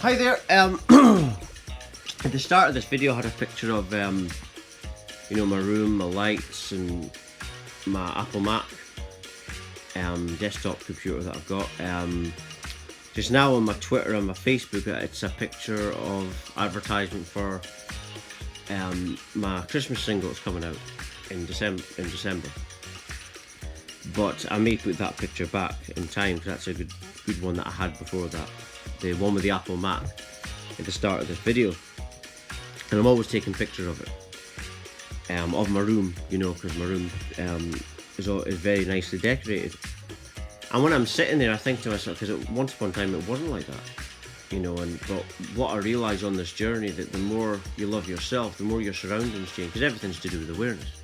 Hi there. At the start of this video, I had a picture of my room, my lights, and my Apple Mac desktop computer that I've got. Just now on my Twitter and my Facebook, it's a picture of advertisement for my Christmas single that's coming out in December. But I may put that picture back in time because that's a good one that I had before that. The one with the Apple Mac at the start of this video. And I'm always taking pictures of it. Of my room, because my room is very nicely decorated. And when I'm sitting there, I think to myself, because once upon a time it wasn't like that. But what I realise on this journey, that the more you love yourself, the more your surroundings change, because everything's to do with awareness.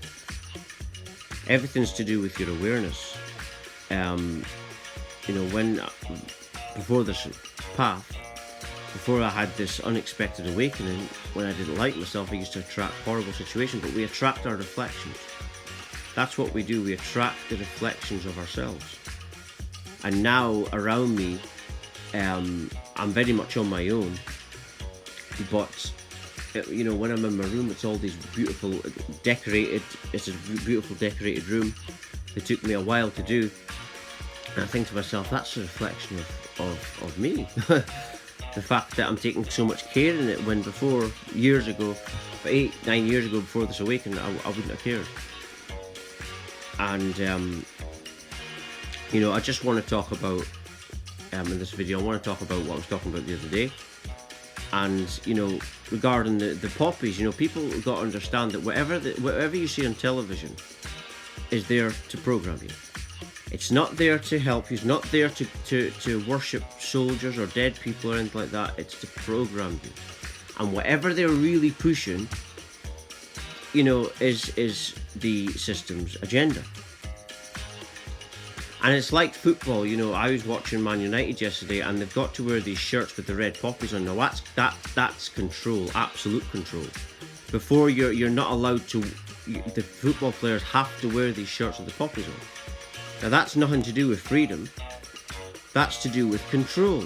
Everything's to do with your awareness. Before this path, before I had this unexpected awakening, when I didn't like myself, I used to attract horrible situations, but we attract our reflections. That's what we do, we attract the reflections of ourselves. And now around me, I'm very much on my own, but when I'm in my room, it's all these beautiful decorated, it's a beautiful decorated room. It took me a while to do, and I think to myself, that's a reflection of me. The fact that I'm taking so much care in it, when before, years ago, 8-9 years ago, before this awakening, I wouldn't have cared. And I just want to talk about, in this video, I want to talk about what I was talking about the other day. And regarding the poppies, people have got to understand that whatever you see on television is there to program you. It's not there to help you. It's not there to worship soldiers or dead people or anything like that. It's to program you. And whatever they're really pushing, is the system's agenda. And it's like football. I was watching Man United yesterday, and they've got to wear these shirts with the red poppies on. Now that's control, absolute control. Before you're not allowed to. The football players have to wear these shirts with the poppies on. Now that's nothing to do with freedom, that's to do with control.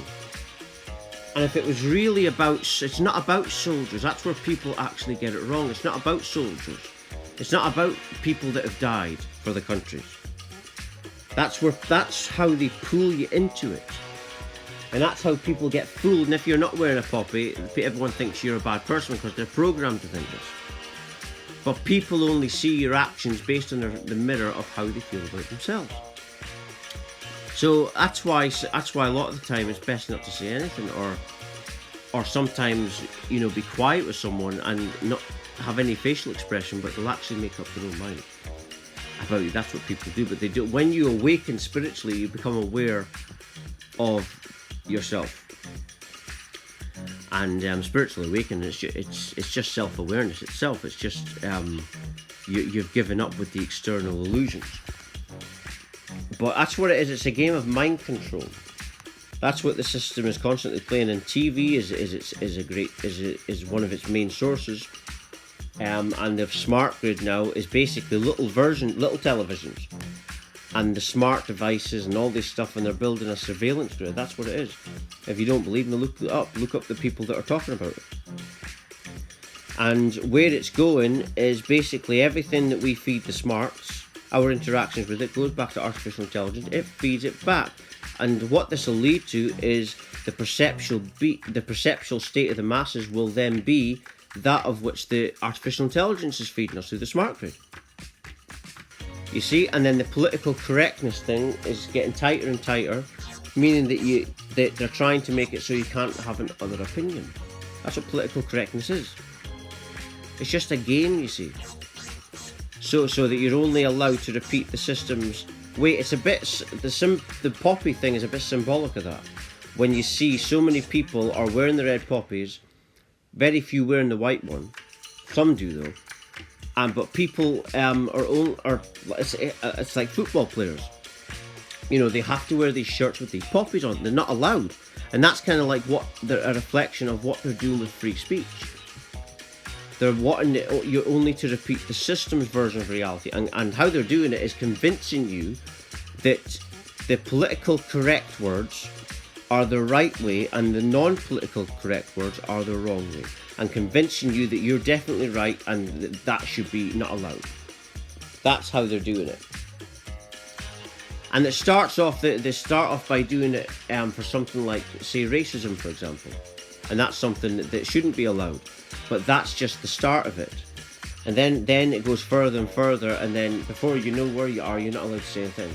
And if it was really it's not about soldiers, that's where people actually get it wrong. It's not about soldiers. It's not about people that have died for the countries. That's how they pull you into it. And that's how people get fooled. And if you're not wearing a poppy, everyone thinks you're a bad person because they're programmed to think this. But people only see your actions based on the mirror of how they feel about themselves. So that's why a lot of the time it's best not to say anything, or sometimes be quiet with someone and not have any facial expression, but they'll actually make up their own mind about you. That's what people do. But they do. When you awaken spiritually, you become aware of yourself. And spiritual awakening, it's just self-awareness itself. It's just you've given up with the external illusions. But that's what it is. It's a game of mind control. That's what the system is constantly playing. And TV is one of its main sources. And the smart grid now is basically little televisions, and the smart devices and all this stuff, and they're building a surveillance grid. That's what it is. If you don't believe me, look up the people that are talking about it. And where it's going is basically everything that we feed the smarts, our interactions with it, goes back to artificial intelligence. It feeds it back. And what this will lead to is the perceptual state of the masses will then be that of which the artificial intelligence is feeding us through the smart grid. You see, and then the political correctness thing is getting tighter and tighter, meaning that they're trying to make it so you can't have another opinion. That's what political correctness is. It's just a game, you see. So that you're only allowed to repeat the system's way. It's a bit the poppy thing is a bit symbolic of that. When you see so many people are wearing the red poppies, very few wearing the white one. Some do though. But people it's like football players. They have to wear these shirts with these poppies on. They're not allowed, and that's kind of like a reflection of what they're doing with free speech. They're wanting you only to repeat the system's version of reality, and how they're doing it is convincing you that the political correct words are the right way and the non-political correct words are the wrong way, and convincing you that you're definitely right and that should be not allowed. That's how they're doing it. And it starts off, they start off by doing it for something like, say, racism, for example. And that's something that shouldn't be allowed. But that's just the start of it. And then it goes further and further, and then before you know where you are, you're not allowed to say a thing.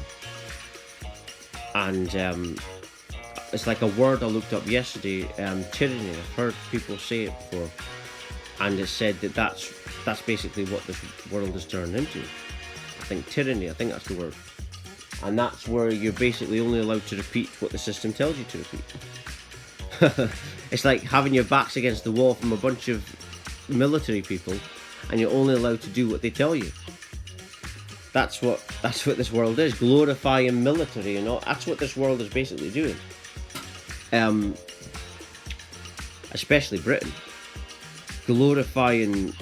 And it's like a word I looked up yesterday, tyranny. I've heard people say it before. And it said that that's basically what this world has turned into. I think tyranny, I think that's the word. And that's where you're basically only allowed to repeat what the system tells you to repeat. It's like having your backs against the wall from a bunch of military people, and you're only allowed to do what they tell you. That's what this world is, glorifying military, you know. That's what this world is basically doing. Especially Britain, glorifying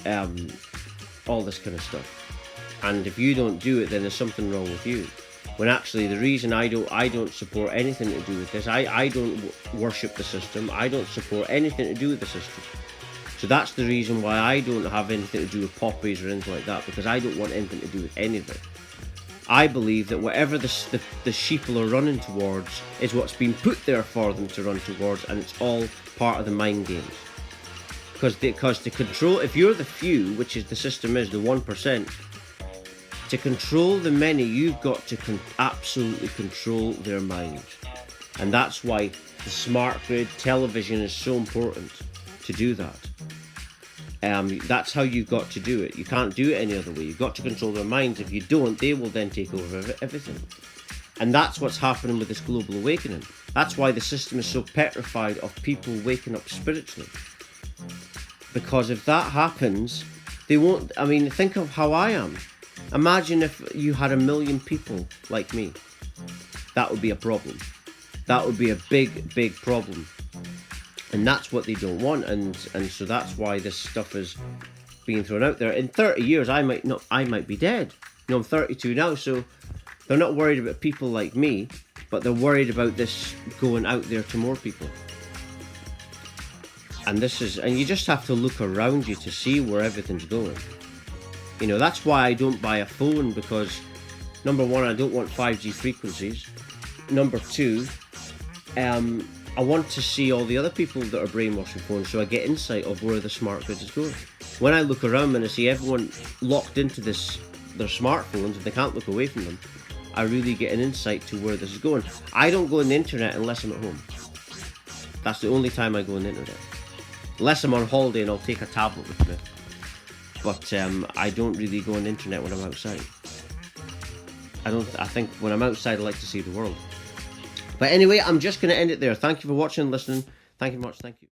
all this kind of stuff. And if you don't do it, then there's something wrong with you. When actually the reason I don't support anything to do with this, I don't worship the system, I don't support anything to do with the system. So that's the reason why I don't have anything to do with poppies or anything like that, because I don't want anything to do with any of it. I believe that whatever the sheeple are running towards is what's been put there for them to run towards, and it's all part of the mind games. Because to control, if you're the few, which is the system is, the 1%, to control the many, you've got to absolutely control their minds. And that's why the smart grid television is so important to do that. That's how you've got to do it. You can't do it any other way. You've got to control their minds. If you don't, they will then take over everything. And that's what's happening with this global awakening. That's why the system is so petrified of people waking up spiritually. Because if that happens, they won't. I mean, think of how I am. Imagine if you had 1 million people like me. That would be a problem. That would be a big, big problem. And that's what they don't want. And so that's why this stuff is being thrown out there. In 30 years, I might be dead. You know, I'm 32 now, so they're not worried about people like me, but they're worried about this going out there to more people. And you just have to look around you to see where everything's going. You know, that's why I don't buy a phone, because number one, I don't want 5G frequencies. Number two, I want to see all the other people that are brainwashing phones, so I get insight of where the smart grid is going. When I look around and I see everyone locked into their smartphones and they can't look away from them, I really get an insight to where this is going. I don't go on the internet unless I'm at home. That's the only time I go on the internet. Unless I'm on holiday and I'll take a tablet with me. But I don't really go on the internet when I'm outside. I think when I'm outside I like to see the world. But anyway, I'm just going to end it there. Thank you for watching and listening. Thank you much. Thank you.